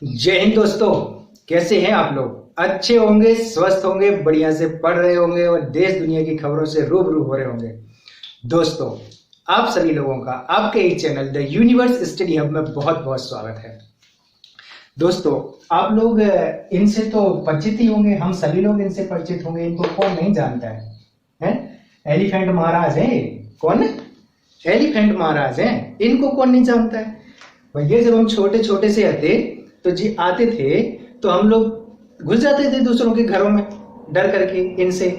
जय हिंद दोस्तों। कैसे हैं आप लोग? अच्छे होंगे, स्वस्थ होंगे, बढ़िया से पढ़ रहे होंगे और देश दुनिया की खबरों से रूबरू हो रहे होंगे। दोस्तों, आप सभी लोगों का आपके ही channel the universe study hub में बहुत बहुत स्वागत है। दोस्तों, आप लोग इनसे तो परिचित ही होंगे, हम सभी लोग इनसे परिचित होंगे। इनको कौन नहीं जानता है? एलिफेंट महाराज हैं। कौन है? एलिफेंट महाराज हैं। इनको कौन नहीं जानता है भैया? जब हम छोटे छोटे से तो जी आते थे तो हम लोग घुस जाते थे दूसरों के घरों में डर करके इनसे।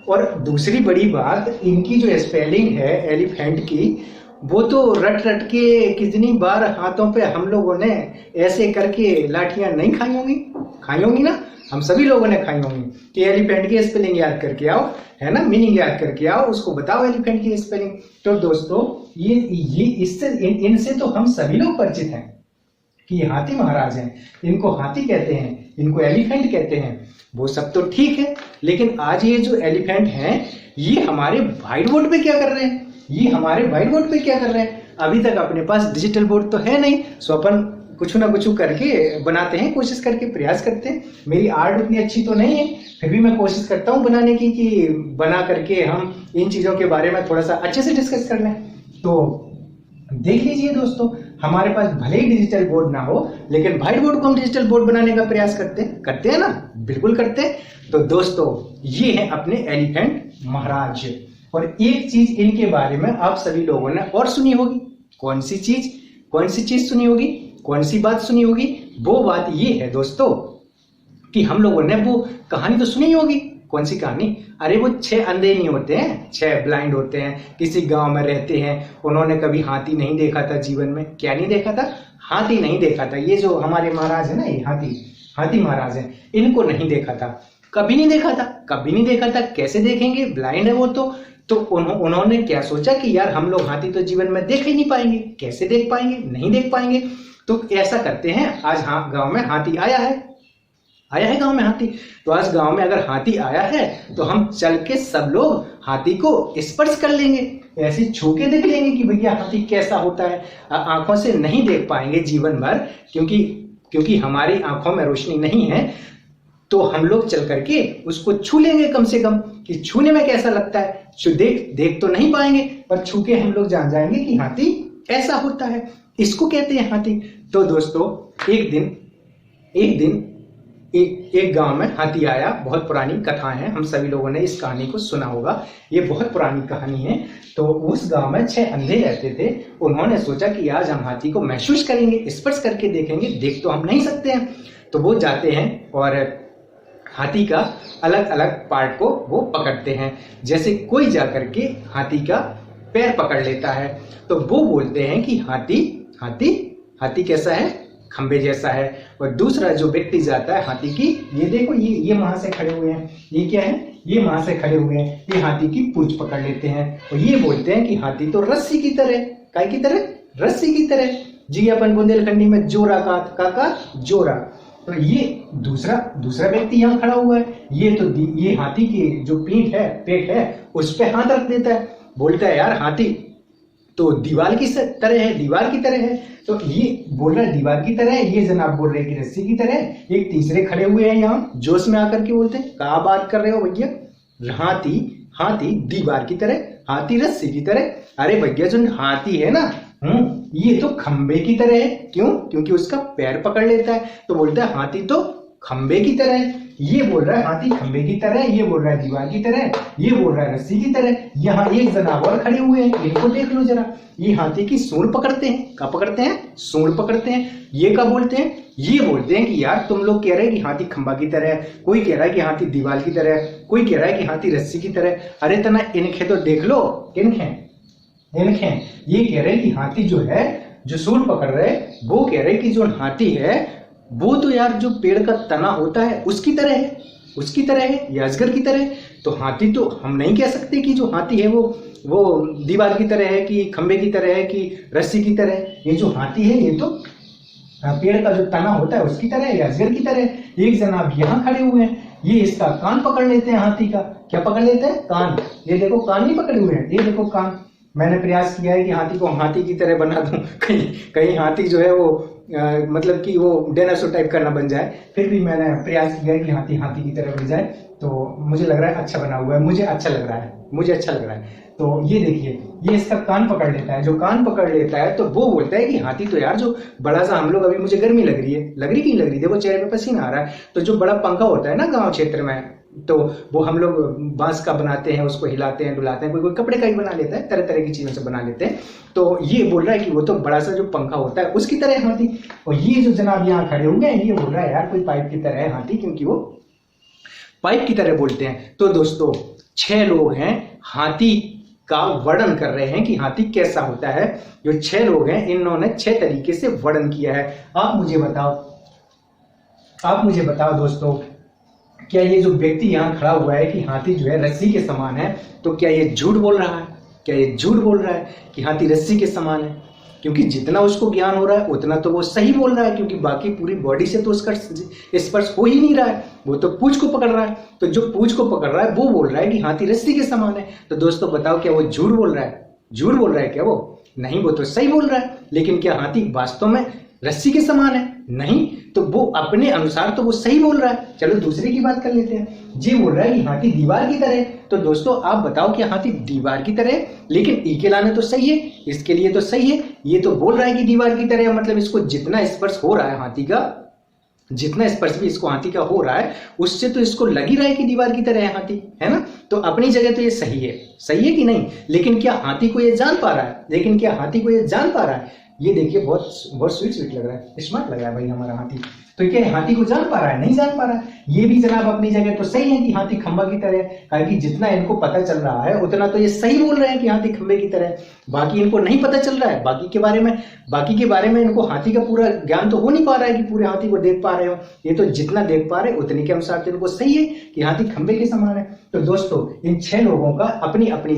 और दूसरी बड़ी बात, इनकी जो स्पेलिंग है एलिफेंट की, वो तो रट रट के कितनी बार हाथों पे हम लोगों ने ऐसे करके लाठियां नहीं खाई होंगी ना। हम सभी लोगों ने खाई होंगी कि एलिफेंट की स्पेलिंग याद करके आओ, है ना, मीनिंग याद करके आओ, उसको बताओ एलिफेंट की स्पेलिंग। तो दोस्तों, ये इससे इनसे तो हम सभी लोग परिचित हैं कि ये हाथी महाराज हैं। इनको हाथी कहते हैं, इनको एलिफेंट कहते हैं। वो सब तो ठीक है, लेकिन आज ये जो एलिफेंट हैं ये हमारे व्हाइट बोर्ड पे क्या कर रहे हैं? अभी तक अपने पास डिजिटल बोर्ड तो है नहीं, सो अपन कुछ ना कुछ करके बनाते हैं, कोशिश करके प्रयास करते हैं। मेरी आर्ट उतनी अच्छी तो नहीं है, फिर भी मैं कोशिश करता हूँ बनाने की कि बना करके हम इन चीजों के बारे में थोड़ा सा अच्छे से डिस्कस कर लें। तो देख लीजिए दोस्तों, हमारे पास भले ही डिजिटल बोर्ड ना हो, लेकिन व्हाइट बोर्ड को हम डिजिटल बोर्ड बनाने का प्रयास करते हैं ना, बिल्कुल करते हैं। तो दोस्तों, ये है अपने एलिफेंट महाराज। और एक चीज इनके बारे में आप सभी लोगों ने और सुनी होगी। कौन सी चीज सुनी होगी? कौन सी बात सुनी होगी? वो बात ये है दोस्तों कि हम लोगों ने वो कहानी तो सुनी होगी। कौन सी कहानी? अरे वो 6 अंधे नहीं होते हैं, 6 ब्लाइंड होते हैं, किसी गांव में रहते हैं। उन्होंने कभी हाथी नहीं देखा था जीवन में। क्या नहीं देखा था? हाथी नहीं देखा था। ये जो हमारे महाराज है ना, ये हाथी महाराज है, इनको नहीं देखा था, कभी नहीं देखा था। कैसे देखेंगे? ब्लाइंड है वो तो उन्होंने क्या सोचा कि यार हम लोग हाथी तो जीवन में देख ही नहीं पाएंगे। कैसे देख पाएंगे? नहीं देख पाएंगे। तो ऐसा करते हैं, आज गांव में हाथी आया है गांव में हाथी। तो आज गांव में अगर हाथी आया है तो हम चल के सब लोग हाथी को स्पर्श कर लेंगे, ऐसे छू के देख लेंगे कि भैया हाथी कैसा होता है। आंखों से नहीं देख पाएंगे जीवन भर, क्योंकि हमारी आंखों में रोशनी नहीं है। तो हम लोग चल करके उसको छू लेंगे कम से कम, कि छूने में कैसा लगता है। देख तो नहीं पाएंगे, पर छू के हम लोग जान जाएंगे कि हाथी ऐसा होता है। इसको कहते हैं हाथी। तो दोस्तों, एक दिन एक गांव में हाथी आया। बहुत पुरानी कथा है, हम सभी लोगों ने इस कहानी को सुना होगा। ये बहुत पुरानी कहानी है। तो उस गांव में 6 अंधे रहते थे। उन्होंने सोचा कि आज हम हाथी को महसूस करेंगे, स्पर्श करके देखेंगे। देख तो हम नहीं सकते हैं। तो वो जाते हैं और हाथी का अलग अलग पार्ट को वो पकड़ते हैं। जैसे कोई जाकर के हाथी का पैर पकड़ लेता है तो वो बोलते हैं कि हाथी कैसा है? खंबे जैसा है। और दूसरा जो व्यक्ति जाता है हाथी की, ये देखो, ये वहां से खड़े हुए हैं, ये क्या है? ये वहां से खड़े हुए हैं, ये हाथी की पूंछ पकड़ लेते हैं और ये बोलते हैं कि हाथी तो रस्सी की तरह। काय की तरह? रस्सी की तरह। जी, अपन बुंदेलखंडी में जोरा का जोरा। तो ये दूसरा व्यक्ति यहाँ खड़ा हुआ है। ये हाथी की जो पेट है उस पे हाथ रख देता है, बोलता है यार हाथी तो दीवार की तरह है। तो ये बोल रहा है दीवार की तरह है, ये जनाब बोल रहे हैं कि रस्सी की तरह है। एक तीसरे खड़े हुए हैं यहाँ, जोश में आकर के बोलते हैं, क्या बात कर रहे हो भैया? हाथी दीवार की तरह, हाथी रस्सी की तरह। अरे भैया, जो हाथी है ना, ये तो खंबे की तरह है। क्यों? क्योंकि उसका पैर पकड़ लेता है। तो बोलता है हाथी तो खंबे की तरह है। ये बोल रहा है हाथी खंबे की तरह, ये बोल रहा है दीवार की तरह, ये बोल रहा है रस्सी की तरह। यहाँ एक जनाब और खड़े हुए हैं, इनको देख लो जरा। ये हाथी की सूंड पकड़ते हैं। क्या पकड़ते हैं? सूंड पकड़ते हैं। ये क्या बोलते हैं? ये बोलते हैं कि यार तुम लोग कह रहे हैं कि हाथी खंबा की तरह है, कोई कह रहा है कि हाथी दीवार की तरह है, कोई कह रहा है कि हाथी रस्सी की तरह। अरे तना इनखे तो देख लो, इनखे ये कह रहे हैं कि हाथी जो है, जो सूंड पकड़ रहे, वो कह रहे हैं कि जो हाथी है वो तो यार जो पेड़ का तना होता है उसकी तरह है, या अजगर की तरह है। तो हाथी तो हम नहीं कह सकते कि जो हाथी है वो दीवार की तरह है, कि खंबे की तरह है, कि रस्सी की तरह है। ये जो हाथी है ये तो पेड़ का जो तना होता है उसकी तरह है, या अजगर की तरह है। एक जनाब यहाँ खड़े हुए हैं, ये इसका कान पकड़ लेते हैं हाथी का। क्या पकड़ लेते हैं? कान। ये देखो कान नहीं पकड़े हुए हैं, ये देखो कान। मैंने प्रयास किया है कि हाथी को हाथी की तरह बना दूं, कहीं कहीं हाथी जो है वो मतलब कि वो डायनासोर टाइप का ना बन जाए। फिर भी मैंने प्रयास किया है कि हाथी हाथी की तरह बन जाए। तो मुझे लग रहा है अच्छा बना हुआ है, मुझे अच्छा लग रहा है, मुझे अच्छा लग रहा है। तो ये देखिए, ये इसका कान पकड़ लेता है, जो कान पकड़ लेता है तो वो बोलता है कि हाथी तो यार जो बड़ा सा, हम लोग अभी, मुझे गर्मी लग रही है, लग रही नहीं लग रही, देखो चेहरे पे पसीना आ रहा है। तो जो बड़ा पंखा होता है ना गांव क्षेत्र में, तो वो हम लोग बांस का बनाते हैं, उसको हिलाते हैं डुलाते हैं, कोई कोई कपड़े का ही बना लेता है, तरह तरह की चीजों से बना लेते हैं। तो ये बोल रहा है कि वो तो बड़ा सा जो पंखा होता है उसकी तरह है हाथी। और ये जो जनाब यहाँ खड़े हुए हैं, ये बोल रहा है यार कोई पाइप की तरह है हाथी, क्योंकि वो पाइप की तरह बोलते हैं। तो दोस्तों 6 लोग हैं, हाथी का वर्णन कर रहे हैं कि हाथी कैसा होता है। जो 6 लोग हैं, इन्होंने 6 तरीके से वर्णन किया है। आप मुझे बताओ दोस्तों, क्या ये जो व्यक्ति यहाँ खड़ा हुआ है कि हाथी जो है रस्सी के समान है, तो क्या ये झूठ बोल रहा है? क्या ये झूठ बोल रहा है कि हाथी रस्सी के समान है? क्योंकि जितना उसको ज्ञान हो रहा है उतना तो वो सही बोल रहा है, क्योंकि बाकी पूरी बॉडी से तो उसका स्पर्श हो ही नहीं रहा है, वो तो पूंछ को पकड़ रहा है। तो जो पूंछ को पकड़ रहा है वो बोल रहा है कि हाथी रस्सी के समान है। तो दोस्तों बताओ, क्या वो झूठ बोल रहा है? झूठ बोल रहा है क्या वो? नहीं, वो तो सही बोल रहा है। लेकिन क्या हाथी वास्तव में रस्सी के समान है? नहीं। तो वो अपने अनुसार तो वो सही बोल रहा है। चलो दूसरे की बात कर लेते हैं। ये बोल रहा है कि हाथी दीवार की तरह है। तो दोस्तों आप बताओ, क्या हाथी दीवार की तरह है? लेकिन ई के लाने तो सही है, इसके लिए तो सही है। ये तो बोल रहा है कि दीवार की तरह है, मतलब इसको जितना स्पर्श हो रहा है हाथी का, जितना स्पर्श भी इसको हाथी का हो रहा है, उससे तो इसको लग ही रहा है कि दीवार की तरह है हाथी, है ना। तो अपनी जगह तो ये सही है कि नहीं। लेकिन क्या हाथी को ये जान पा रहा है? ये देखिए, बहुत बहुत स्वीट लग रहा है, स्मार्ट लग रहा है भाई हमारा हाथी। तो क्या हाथी को जान पा रहा है? नहीं जान पा रहा है। ये भी जनाब अपनी जगह तो सही है कि हाथी खंबा की तरह है, कारण कि जितना इनको पता चल रहा है उतना तो ये सही बोल रहे हैं कि हाथी खंबे की तरह है। बाकी इनको नहीं पता चल रहा है, बाकी के बारे में इनको हाथी का पूरा ज्ञान तो हो नहीं पा रहा है कि पूरे हाथी को देख पा रहे हो। ये तो जितना देख पा रहे उतने के अनुसार तो इनको सही है कि हाथी खंबे के समान है। तो दोस्तों इन 6 लोगों का अपनी अपनी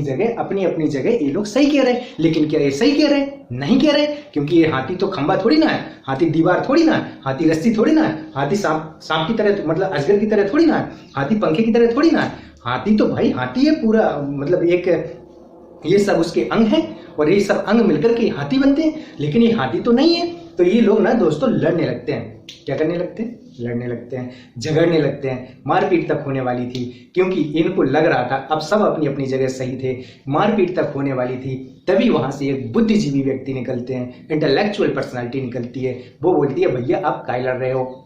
जगह ये लोग सही कह रहे हैं। लेकिन क्या ये सही कह रहे हैं? नहीं कह रहे, क्योंकि ये हाथी तो खंबा थोड़ी ना है, हाथी दीवार थोड़ी ना है, हाथी रस्सी थोड़ी ना है, हाथी सांप की तरह, मतलब अजगर की तरह थोड़ी ना है, हाथी पंखे की तरह थोड़ी ना है। हाथी तो भाई हाथी है पूरा, मतलब एक, ये सब उसके अंग हैं और ये सब अंग मिलकर के हाथी बनते हैं। लेकिन ये हाथी तो नहीं है। तो ये लोग ना दोस्तों लड़ने लगते हैं। क्या करने लगते हैं? लड़ने लगते हैं, झगड़ने लगते हैं। मारपीट तक होने वाली थी, क्योंकि इनको लग रहा था अब सब अपनी अपनी जगह सही थे। मारपीट तक होने वाली थी, तभी वहां से एक बुद्धिजीवी व्यक्ति निकलते हैं, इंटेलेक्चुअल पर्सनालिटी निकलती है। वो बोलती है, भैया आप काय लड़ रहे हो?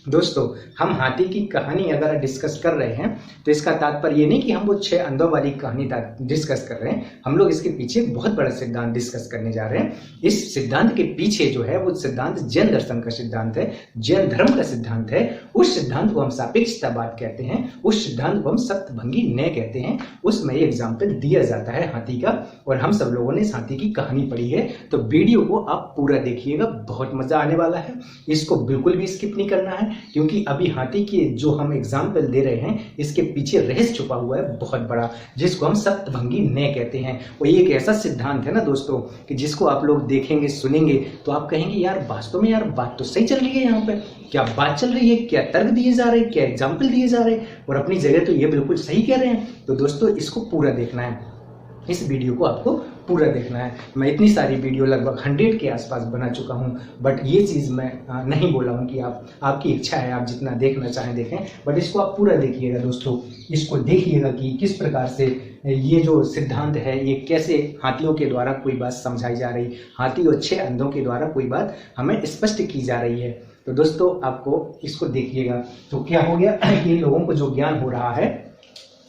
दोस्तों हम हाथी की कहानी अगर डिस्कस कर रहे हैं तो इसका तात्पर्य ये नहीं कि हम वो 6 अंधों वाली कहानी डिस्कस कर रहे हैं। हम लोग इसके पीछे बहुत बड़ा सिद्धांत डिस्कस करने जा रहे हैं। इस सिद्धांत के पीछे जो है वो सिद्धांत जैन दर्शन का सिद्धांत है, जैन धर्म का सिद्धांत है। उस सिद्धांत को हम सापेक्षतावाद कहते हैं, उस सिद्धांत को हम सप्तभंगी न्याय कहते हैं। उसमें एग्जाम्पल दिया जाता है हाथी का, और हम सब लोगों ने इस हाथी की कहानी पढ़ी है। तो वीडियो को आप पूरा देखिएगा, बहुत मजा आने वाला है। इसको बिल्कुल भी स्किप नहीं करना है, क्योंकि अभी हाथी के जो हम एग्जाम्पल दे रहे हैं इसके पीछे रहस्य छुपा हुआ है बहुत बड़ा, जिसको हम सप्तभंगी न्याय कहते हैं। और ये एक ऐसा सिद्धांत है ना दोस्तों कि जिसको आप लोग देखेंगे सुनेंगे तो आप कहेंगे यार वास्तव में यार बात तो सही चल रही है, यहाँ पे क्या बात चल रही है, क्या तर्क दिए जा रहे हैं, क्या एग्जाम्पल दिए जा रहे हैं, और अपनी जगह तो ये बिल्कुल सही कह रहे हैं। तो दोस्तों इसको पूरा देखना है, इस वीडियो को आपको पूरा देखना है। मैं इतनी सारी वीडियो लगभग 100 के आसपास बना चुका हूं, बट ये चीज़ मैं नहीं बोला हूं कि आपकी इच्छा है आप जितना देखना चाहें देखें, बट इसको आप पूरा देखिएगा दोस्तों। इसको देखिएगा कि किस प्रकार से ये जो सिद्धांत है ये कैसे हाथियों के द्वारा कोई बात समझाई जा रही, हाथी और 6 अंधों के द्वारा कोई बात हमें स्पष्ट की जा रही है। तो दोस्तों आपको इसको देखिएगा। तो क्या हो गया कि लोगों को जो ज्ञान हो रहा है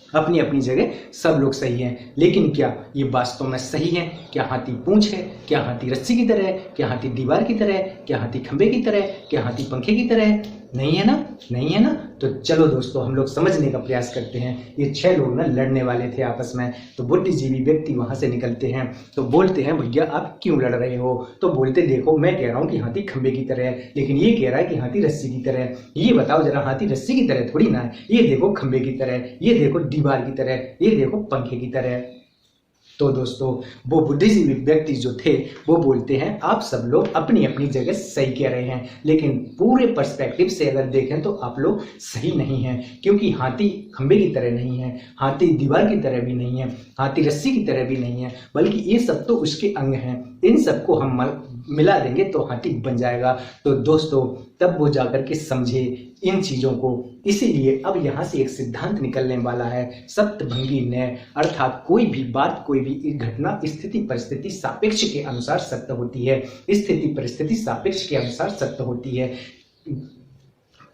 अपनी अपनी जगह सब लोग सही हैं, लेकिन क्या ये वास्तव में सही है? क्या हाथी पूंछ है? क्या हाथी रस्सी की तरह है? क्या हाथी दीवार की तरह है? क्या हाथी खंबे की तरह है? क्या हाथी पंखे की तरह है? नहीं है ना, नहीं है ना। तो चलो दोस्तों हम लोग समझने का प्रयास करते हैं। ये 6 लोग ना लड़ने वाले थे आपस में। तो बुद्धिजीवी व्यक्ति वहां से निकलते हैं, तो बोलते हैं भैया आप क्यों लड़ रहे हो? तो बोलते देखो मैं कह रहा हूँ कि हाथी खंबे की तरह है, लेकिन ये कह रहा है कि हाथी रस्सी की तरह है। ये बताओ जरा, हाथी रस्सी की तरह थोड़ी ना है, ये देखो खंबे की तरह है, ये देखो दीवार की तरह है, ये देखो पंखे की तरह है। तो दोस्तों वो बुद्धिजीवी व्यक्ति जो थे वो बोलते हैं आप सब लोग अपनी अपनी जगह सही कह रहे हैं, लेकिन पूरे पर्सपेक्टिव से अगर देखें तो आप लोग सही नहीं हैं, क्योंकि हाथी खंबे की तरह नहीं है, हाथी दीवार की तरह भी नहीं है, हाथी रस्सी की तरह भी नहीं है, बल्कि ये सब तो उसके अंग हैं। इन सबको हम मिला देंगे तो हाथी बन जाएगा। तो दोस्तों तब वो जाकर के समझे इन चीजों को। इसीलिए अब यहाँ से एक सिद्धांत निकलने वाला है, सप्तभंगी न्याय, अर्थात कोई भी बात, कोई भी घटना स्थिति परिस्थिति सापेक्ष के अनुसार सत्य होती है। स्थिति परिस्थिति सापेक्ष के अनुसार सत्य होती है।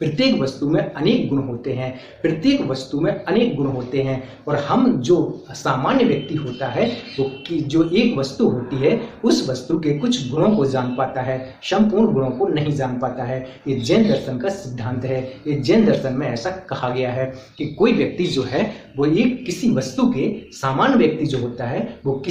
प्रत्येक वस्तु में अनेक गुण होते हैं, प्रत्येक वस्तु में अनेक गुण होते हैं, और हम जो सामान्य व्यक्ति होता है वो कि जो एक वस्तु होती है उस वस्तु के कुछ गुणों को जान पाता है, संपूर्ण गुणों को नहीं जान पाता है। ये जैन दर्शन का सिद्धांत है। ये जैन दर्शन में ऐसा कहा गया है कि कोई व्यक्ति जो है वो एक किसी वस्तु के, सामान्य व्यक्ति जो होता है वो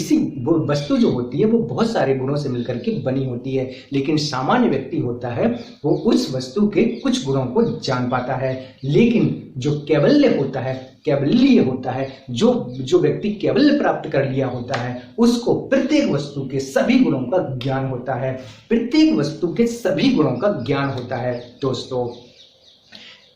वस्तु जो होती है वो बहुत सारे गुणों से मिलकर के बनी होती है, लेकिन सामान्य व्यक्ति होता है वो उस वस्तु के कुछ गुणों को जान पाता है। लेकिन जो कैवल्य होता है, कैवल्य होता है, जो व्यक्ति कैवल्य प्राप्त कर लिया होता है उसको प्रत्येक वस्तु के सभी गुणों का ज्ञान होता है, प्रत्येक वस्तु के सभी गुणों का ज्ञान होता है। दोस्तों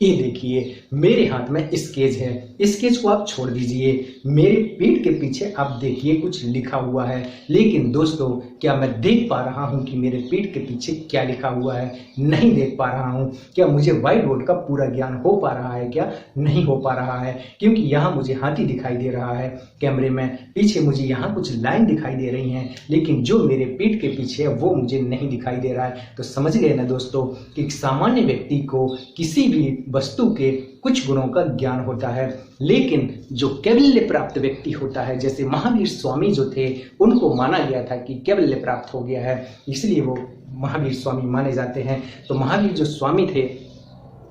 ये देखिए मेरे हाथ में स्केच है, स्केच को आप छोड़ दीजिए, मेरे पीठ के पीछे आप देखिए कुछ लिखा हुआ है, लेकिन दोस्तों क्या मैं देख पा रहा हूं कि मेरे पीठ के पीछे क्या लिखा हुआ है? नहीं देख पा रहा हूं। क्या मुझे व्हाइट बोर्ड का पूरा ज्ञान हो पा रहा है? क्या नहीं हो पा रहा है, क्योंकि यहाँ मुझे हाथी दिखाई दे रहा है कैमरे में, पीछे मुझे यहाँ कुछ लाइन दिखाई दे रही हैं, लेकिन जो मेरे पीठ के पीछे है वो मुझे नहीं दिखाई दे रहा है। तो समझ गए ना दोस्तों कि सामान्य व्यक्ति को किसी भी वस्तु के कुछ गुणों का ज्ञान होता है, लेकिन जो कैवल्य प्राप्त व्यक्ति होता है, जैसे महावीर स्वामी जो थे उनको माना गया था कि कैवल्य प्राप्त हो गया है, इसलिए वो महावीर स्वामी माने जाते हैं। तो महावीर जो स्वामी थे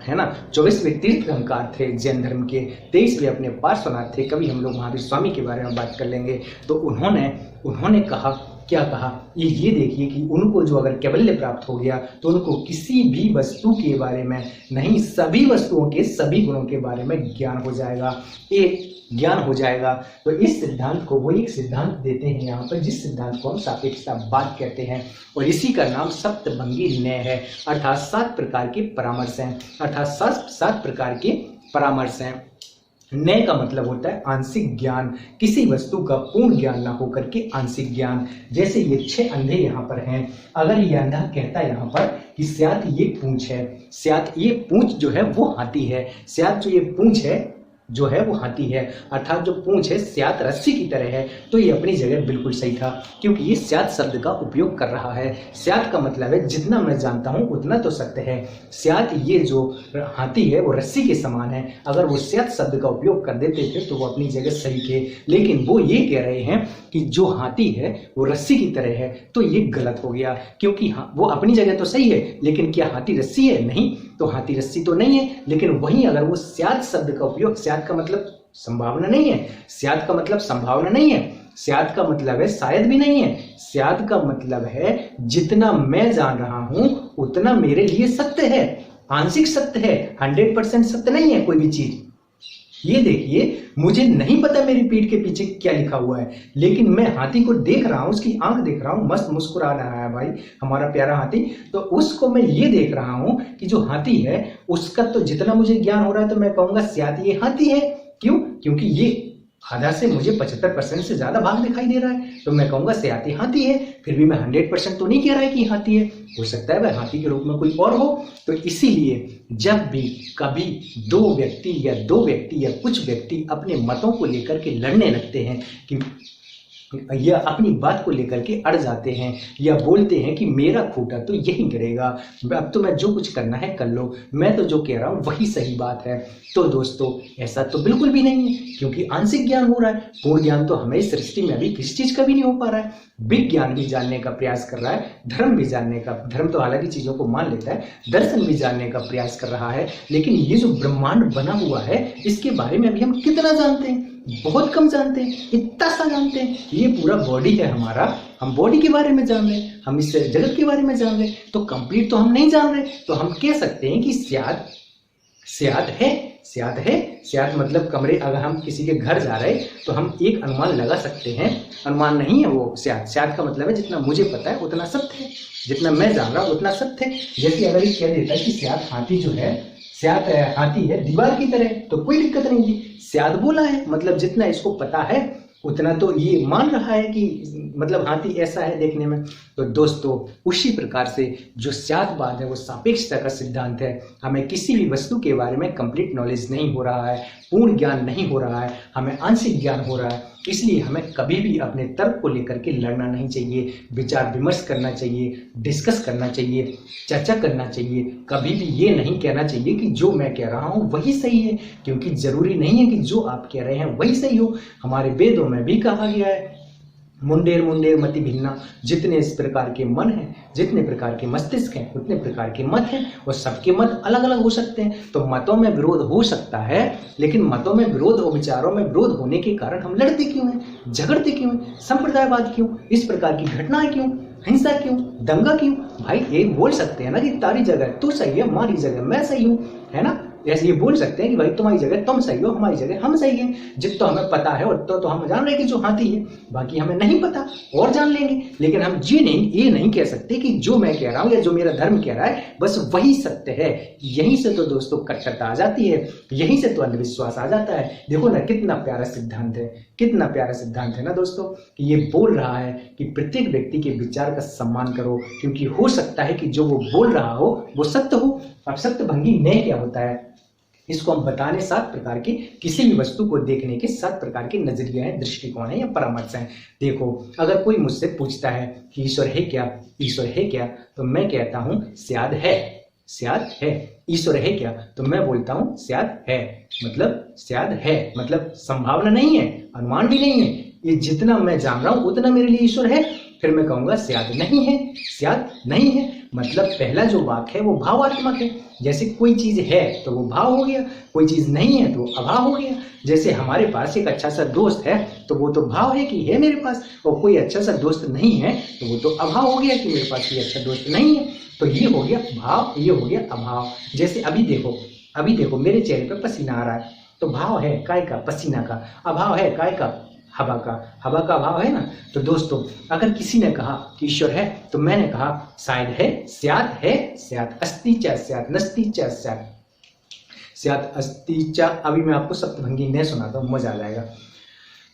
है ना, 24वें तीर्थंकर थे जैन धर्म के, 23वें अपने पार्श्वनाथ थे। कभी हम लोग महावीर स्वामी के बारे में बात कर लेंगे। तो उन्होंने कहा, क्या कहा, ये देखिए कि उनको जो अगर कैवल्य प्राप्त हो गया तो उनको किसी भी वस्तु के बारे में नहीं, सभी वस्तुओं के सभी गुणों के बारे में ज्ञान हो जाएगा, एक ज्ञान हो जाएगा। तो इस सिद्धांत को वो एक सिद्धांत देते हैं यहाँ पर, जिस सिद्धांत को हम सापेक्षतावाद कहते हैं, और इसी का नाम सप्तभंगी न्याय है, अर्थात 7 प्रकार के परामर्श हैं, अर्थात 7 प्रकार के परामर्श हैं। न्याय का मतलब होता है आंशिक ज्ञान, किसी वस्तु का पूर्ण ज्ञान ना होकर के आंशिक ज्ञान। जैसे ये 6 अंधे यहाँ पर हैं, अगर ये अंधा कहता है यहाँ पर कि स्यात ये पूंछ है, स्यात ये पूंछ जो है वो हाथी है, स्यात जो ये पूंछ है जो है वो हाथी है, अर्थात जो पूंछ है स्यात रस्सी की तरह है, तो ये अपनी जगह बिल्कुल सही था, क्योंकि ये स्यात शब्द का उपयोग कर रहा है। स्यात का मतलब है जितना मैं जानता हूं उतना तो सत्य है। स्यात ये जो हाथी है वो रस्सी के समान है, अगर वो स्यात शब्द का उपयोग कर देते थे तो वो अपनी जगह सही थे, लेकिन वो ये कह रहे हैं कि जो हाथी है वो रस्सी की तरह है, तो ये गलत हो गया, क्योंकि वो अपनी जगह तो सही है, लेकिन क्या हाथी रस्सी है? नहीं, तो हाथी रस्सी तो नहीं है। लेकिन वहीं अगर वो स्यात शब्द का उपयोग, स्यात का मतलब संभावना नहीं है, स्यात का मतलब संभावना नहीं है, स्यात का मतलब है शायद भी नहीं है, स्यात का मतलब है जितना मैं जान रहा हूं उतना मेरे लिए सत्य है, आंशिक सत्य है, 100% सत्य नहीं है कोई भी चीज। ये देखिए मुझे नहीं पता मेरी पीठ के पीछे क्या लिखा हुआ है, लेकिन मैं हाथी को देख रहा हूं, उसकी आंख देख रहा हूं, मस्त मुस्कुरा रहा है भाई हमारा प्यारा हाथी, तो उसको मैं ये देख रहा हूं कि जो हाथी है उसका तो जितना मुझे ज्ञान हो रहा है तो मैं कहूंगा स्यात ये हाथी है। क्यों? क्योंकि ये आधा से मुझे 75% से ज्यादा भाग दिखाई दे रहा है, तो मैं कहूंगा स्यात हाथी है। फिर भी मैं 100% तो नहीं कह रहा है कि हाथी है, हो सकता है वह हाथी के रूप में कोई और हो। तो इसीलिए जब भी कभी दो व्यक्ति या कुछ व्यक्ति अपने मतों को लेकर के लड़ने लगते हैं कि या अपनी बात को लेकर के अड़ जाते हैं या बोलते हैं कि मेरा खूंटा तो यही गिरेगा, अब तो मैं जो कुछ करना है कर लो, मैं तो जो कह रहा हूं वही सही बात है, तो दोस्तों ऐसा तो बिल्कुल भी नहीं है, क्योंकि आंशिक ज्ञान हो रहा है। पूर्ण ज्ञान तो हमें सृष्टि में अभी किसी चीज का भी नहीं हो पा रहा है। विज्ञान भी जानने का प्रयास कर रहा है, धर्म भी जानने का, धर्म तो हालांकि चीजों को मान लेता है, दर्शन भी जानने का प्रयास कर रहा है, लेकिन ये जो ब्रह्मांड बना हुआ है इसके बारे में अभी हम कितना जानते हैं? बहुत कम जानते हैं, इतना सा जानते हैं। ये पूरा बॉडी है हमारा, हम बॉडी के बारे में जान रहे हैं, हम इस जगत के बारे में जान रहे हैं, तो कंप्लीट तो हम नहीं जान रहे। तो हम कह सकते हैं कि स्यात स्याद है, स्याद है, स्याद मतलब कमरे, अगर हम किसी के घर जा रहे तो हम एक अनुमान लगा सकते हैं, अनुमान नहीं है वो स्याद। स्याद का मतलब है जितना मुझे पता है उतना सत्य है, जितना मैं जान रहा हूँ उतना सत्य है। जैसे अगर ये कह देता है कि स्याद हाथी जो है, स्याद हाथी है दीवार की तरह, तो कोई दिक्कत नहीं थी। स्याद बोला है मतलब जितना इसको पता है उतना तो ये मान रहा है कि मतलब हाथी ऐसा है देखने में। तो दोस्तों उसी प्रकार से जो स्यादवाद है वो सापेक्षता का सिद्धांत है। हमें किसी भी वस्तु के बारे में कंप्लीट नॉलेज नहीं हो रहा है, पूर्ण ज्ञान नहीं हो रहा है, हमें आंशिक ज्ञान हो रहा है। इसलिए हमें कभी भी अपने तर्क को लेकर के लड़ना नहीं चाहिए, विचार विमर्श करना चाहिए, डिस्कस करना चाहिए, चर्चा करना चाहिए। कभी भी ये नहीं कहना चाहिए कि जो मैं कह रहा हूँ वही सही है, क्योंकि जरूरी नहीं है कि जो आप कह रहे हैं वही सही हो। हमारे वेदों में भी कहा गया है, मुंडेर मुंडेर मति भिन्ना, जितने इस प्रकार के मन हैं, जितने प्रकार के मस्तिष्क हैं उतने प्रकार के मत हैं, और सबके मत अलग अलग हो सकते हैं। तो मतों में विरोध हो सकता है, लेकिन मतों में विरोध और विचारों में विरोध होने के कारण हम लड़ते क्यों हैं, झगड़ते क्यों हैं, संप्रदायवाद क्यों, इस प्रकार की घटनाएं क्यों, हिंसा क्यों, दंगा क्यों? भाई एक बोल सकते हैं ना कि तारी जगह तू सही है, हमारी जगह मैं सही हूँ, है ना। ऐसे ये बोल सकते हैं कि भाई तुम्हारी जगह तुम सही हो, हमारी जगह हम सही हैं। जितना हमें पता है और तो हम जान रहे हैं कि जो हाथी है, बाकी हमें नहीं पता और जान लेंगे। लेकिन हम ये नहीं कह सकते कि जो मैं कह रहा हूँ या जो मेरा धर्म कह रहा है बस वही सत्य है। यहीं से तो दोस्तों कट्टरता आ जाती है, यहीं से तो अंधविश्वास आ जाता है। देखो ना कितना प्यारा सिद्धांत है, कितना प्यारा सिद्धांत है ना दोस्तों, कि ये बोल रहा है कि प्रत्येक व्यक्ति के विचार का सम्मान करो, क्योंकि हो सकता है कि जो वो बोल रहा हो वो सत्य हो। अब सत्य भंगी न्याय क्या होता है, इसको हम बताने 7 प्रकार के, किसी भी वस्तु को देखने के 7 प्रकार के नजरिया है, दृष्टिकोण है या परामर्श है। देखो अगर कोई मुझसे पूछता है कि ईश्वर है क्या, ईश्वर है क्या, तो मैं कहता हूं स्याद है, स्याद है। ईश्वर है क्या, तो मैं बोलता हूं स्याद है, मतलब स्याद है, मतलब संभावना नहीं है, अनुमान भी नहीं है, ये जितना मैं जान रहा हूं उतना मेरे लिए ईश्वर है। फिर मैं कहूंगा स्याद नहीं है, स्याद नहीं है, मतलब पहला जो वाक्य है वो भावात्मक है। जैसे कोई चीज है तो वो भाव हो गया, कोई चीज नहीं है तो अभाव हो गया। जैसे हमारे पास एक अच्छा सा दोस्त है तो वो तो भाव है कि है मेरे पास, और कोई अच्छा सा दोस्त नहीं है तो वो तो अभाव हो गया कि मेरे पास कोई अच्छा दोस्त नहीं है। तो ये हो गया भाव, ये हो गया अभाव। जैसे अभी देखो मेरे चेहरे पर पसीना आ रहा है, तो भाव है काय का, पसीना का, अभाव है काय का, हवा का, हवा का अभाव है ना। तो दोस्तों अगर किसी ने कहा कि ईश्वर है, तो मैंने कहा शायद है, स्यात् अस्ति च स्यात् नस्ति च स्यात् अस्ति च। अभी मैं आपको सप्तभंगी नहीं सुनाता हूँ, मजा आ जाएगा।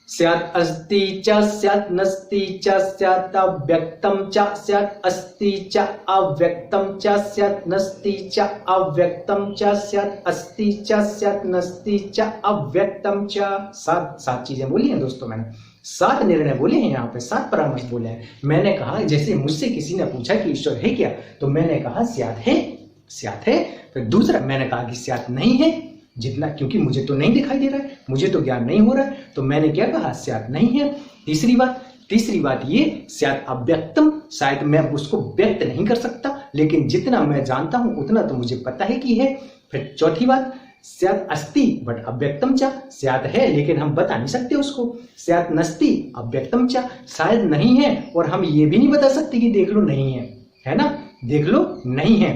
स्यात् अस्ति च स्यात् नस्ति च स्यात् अव्यक्तम च स्यात् अस्ति च अव्यक्तम च स्यात् नस्ति च अव्यक्तम च स्यात् अस्ति च स्यात् नस्ति च अव्यक्तम च। 7 चीजें बोली हैं दोस्तों, मैंने 7 निर्णय बोले हैं, यहाँ पे 7 परामर्श बोले हैं। मैंने कहा जैसे मुझसे किसी ने पूछा कि ईश्वर है क्या, तो मैंने कहा स्यात् है, स्यात् है। फिर दूसरा मैंने कहा कि स्यात् नहीं है, जितना, क्योंकि मुझे तो नहीं दिखाई दे रहा है, मुझे तो ज्ञान नहीं हो रहा है, तो मैंने क्या कहा स्यात् नहीं है। तीसरी बात ये स्यात् अव्यक्तम, शायद मैं उसको व्यक्त नहीं कर सकता, लेकिन जितना मैं जानता हूं उतना तो मुझे पता है कि है। फिर चौथी बात स्यात् अस्ति बट अव्यक्तम च, स्यात् है लेकिन हम बता नहीं सकते उसको। स्यात् नस्ति अव्यक्तम च, शायद नहीं है और हम ये भी नहीं बता सकते कि देख लो नहीं है ना, देख लो नहीं है।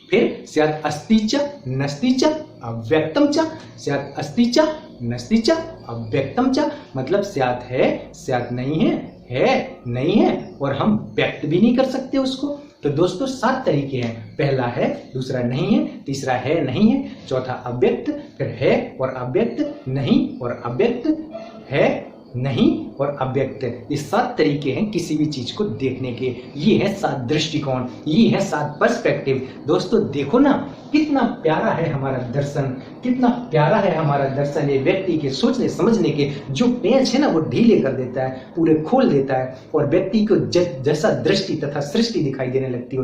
फिर स्यात् अस्ति च नस्ति च अव्यक्तम च, स्यात् अस्ति च नस्ति च अव्यक्तम च, मतलब स्यात् है, स्यात् नहीं है नहीं है, और हम व्यक्त भी नहीं कर सकते उसको। तो दोस्तों 7 तरीके हैं, पहला है, दूसरा नहीं है, तीसरा है नहीं है, चौथा अव्यक्त, फिर है और अव्यक्त, नहीं और अव्यक्त, है नहीं और अव्यक्त। ये 7 तरीके हैं किसी भी चीज को देखने के, ये है 7 दृष्टिकोण, ये है 7 पर्सपेक्टिव। दोस्तों देखो ना कितना प्यारा है हमारा दर्शन, कितना प्यारा है हमारा दर्शन। ये व्यक्ति के सोचने समझने के जो पेच है ना वो ढीले कर देता है, पूरे खोल देता है, और व्यक्ति को जैसा दृष्टि तथा सृष्टि दिखाई देने लगती है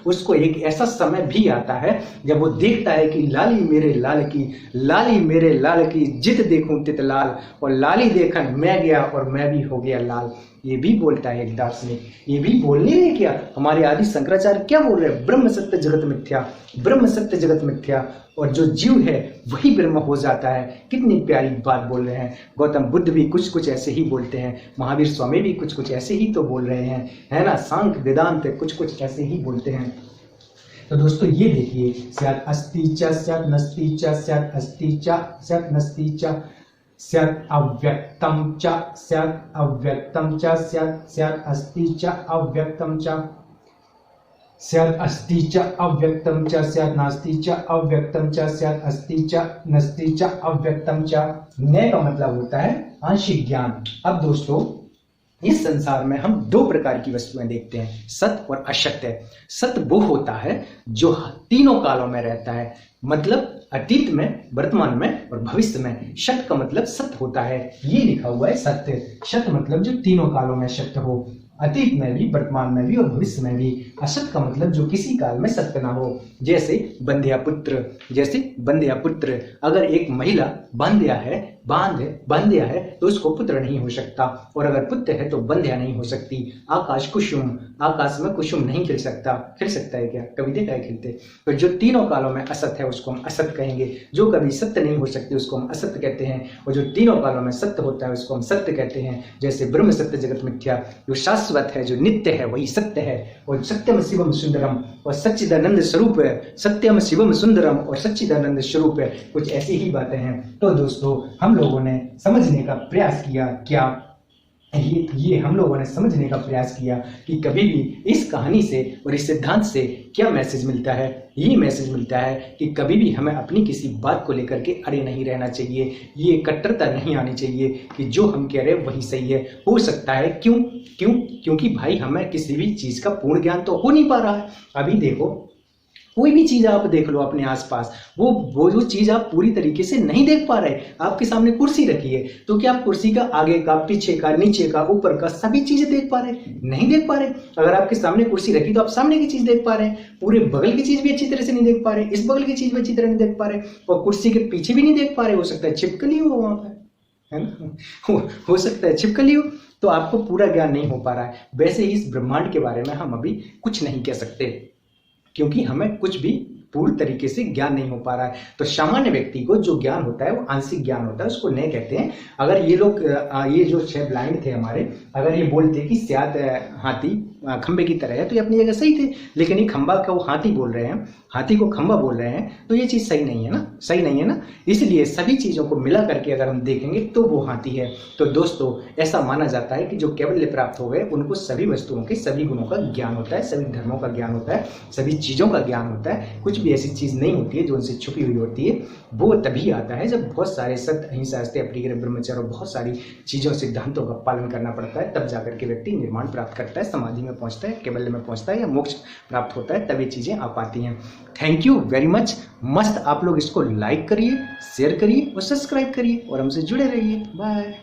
उसको एक ऐसा समय भी आता है जब वो देखता है कि लाली मेरे लाल की, लाली मेरे लाल की, जित देखूं तित लाल, और लाली देखन मैं गया और मैं भी हो गया लाल। ये भी बोलता है एक दार्शनिक, ये भी बोलने रहे क्या, हमारे आदि शंकराचार्य क्या बोल रहे हैं, ब्रह्म सत्य जगत मिथ्या, ब्रह्म सत्य जगत मिथ्या, और जो जीव है वही ब्रह्म हो जाता है। कितनी प्यारी बात बोल रहे हैं। गौतम बुद्ध भी कुछ ऐसे ही बोलते हैं, महावीर स्वामी भी कुछ ऐसे ही तो बोल रहे हैं, है ना। सांख्य वेदांत कुछ ऐसे ही बोलते हैं। तो दोस्तों ये देखिए, स्यात् अस्ति च स्यात् नस्ति च स्यात् अस्ति च स्यात् नस्ति च स्यात् अव्यक्तं च स्यात् अव्यक्तं च स्यात् अस्ति च अव्यक्तं च स्यात् अस्ति च अव्यक्तं च स्यात् नास्ति च अव्यक्तं च स्यात् अस्ति च नस्ति च अव्यक्तं च। न का मतलब होता है आंशिक ज्ञान। अब दोस्तों इस संसार में हम दो प्रकार की वस्तुएं देखते हैं, सत्य और असत्य। सत्य वो होता है जो तीनों कालों में रहता है, मतलब अतीत में, वर्तमान में और भविष्य में। सत्य का मतलब सत्य होता है, ये लिखा हुआ है सत्य। सत्य मतलब जो तीनों कालों में सत्य हो, अतीत में भी, वर्तमान में भी और भविष्य में भी। असत का मतलब जो किसी काल में सत्य ना हो, जैसे बंध्या पुत्र। जैसे बंध्या पुत्र, अगर एक महिला बंध्या है, बंध्या है तो उसको पुत्र नहीं हो सकता, और अगर पुत्र है तो बंध्या नहीं हो सकती। आकाश कुसुम, आकाश में कुसुम नहीं खिल सकता। खिल सकता है क्या? कभी देखा है खिलते? तो जो तीनों कालों में असत्य है उसको हम असत्य कहेंगे। जो कभी सत्य नहीं हो सकती उसको हम असत्य कहते हैं, और जो तीनों कालों में सत्य होता है उसको हम सत्य कहते हैं। जैसे ब्रह्म सत्य जगत मिथ्या, जो शाश्वत है, जो नित्य है, वही सत्य है। और सत्यम शिवम सुंदरम और सच्चिदानंद स्वरूप है। सत्यम शिवम सुंदरम और सच्चिदानंद स्वरूप है। कुछ ऐसी ही बातें हैं। तो दोस्तों हम लोगों ने समझने का प्रयास किया, क्या ये हम लोगों ने समझने का प्रयास किया कि कभी भी इस कहानी से और इस सिद्धांत से क्या मैसेज मिलता है। ये मैसेज मिलता है कि कभी भी हमें अपनी किसी बात को लेकर के अड़े नहीं रहना चाहिए। ये कट्टरता नहीं आनी चाहिए कि जो हम कह रहे हैं वही सही है। हो सकता है क्योंकि भाई हमें किसी भी चीज का पूर्ण ज्ञान तो हो नहीं पा रहा है। अभी देखो, कोई भी चीज आप देख लो अपने आसपास, वो जो चीज आप पूरी तरीके से नहीं देख पा रहे। आपके सामने कुर्सी रखी है, तो क्या आप कुर्सी का आगे का, पीछे का, नीचे का, ऊपर का सभी चीजें देख पा रहे? नहीं देख पा रहे। अगर आपके सामने कुर्सी रखी तो आप सामने की चीज देख पा रहे हैं, पूरे बगल की चीज भी अच्छी तरह से नहीं देख पा रहे, इस बगल की चीज भी अच्छी तरह नहीं देख पा रहे, और कुर्सी के पीछे भी नहीं देख पा रहे। हो सकता है छिपकली हो वहां पर, है ना? हो सकता है छिपकली हो, तो आपको पूरा ज्ञान नहीं हो पा रहा है। वैसे ही इस ब्रह्मांड के बारे में हम अभी कुछ नहीं कह सकते, क्योंकि हमें कुछ भी पूर्ण तरीके से ज्ञान नहीं हो पा रहा है। तो सामान्य व्यक्ति को जो ज्ञान होता है वो आंशिक ज्ञान होता है, उसको नहीं कहते हैं। अगर ये लोग, ये जो 6 ब्लाइंड थे हमारे, अगर ये बोलते कि स्यात् हाथी खंबे की तरह है, तो ये अपनी जगह सही थे। लेकिन ये खंबा को हाथी बोल रहे हैं, हाथी को खंबा बोल रहे हैं, तो ये चीज सही नहीं है ना, सही नहीं है ना। इसलिए सभी चीजों को मिला करके अगर हम देखेंगे तो वो हाथी है। तो दोस्तों ऐसा माना जाता है कि जो कैवल्य प्राप्त हो गए उनको सभी वस्तुओं के सभी गुणों का ज्ञान होता है, सभी धर्मों का ज्ञान होता है, सभी चीजों का ज्ञान होता है। कुछ भी ऐसी चीज नहीं होती है जो उनसे छुपी हुई होती है। वो तभी आता है जब बहुत सारे सत्य, अहिंसा, सत्य, अप्रिय, ब्रह्मचर्य और बहुत सारी चीजों, सिद्धांतों का पालन करना पड़ता है। तब जाकर के व्यक्ति निर्माण प्राप्त करता है, समाधि में पहुंचता है, कैवल्य में पहुंचता है या मोक्ष प्राप्त होता है, तब ये चीजें आ पाती हैं। Thank you very much. मस्त आप लोग इसको लाइक करिए, शेयर करिए और सब्सक्राइब करिए और हमसे जुड़े रहिए। बाय।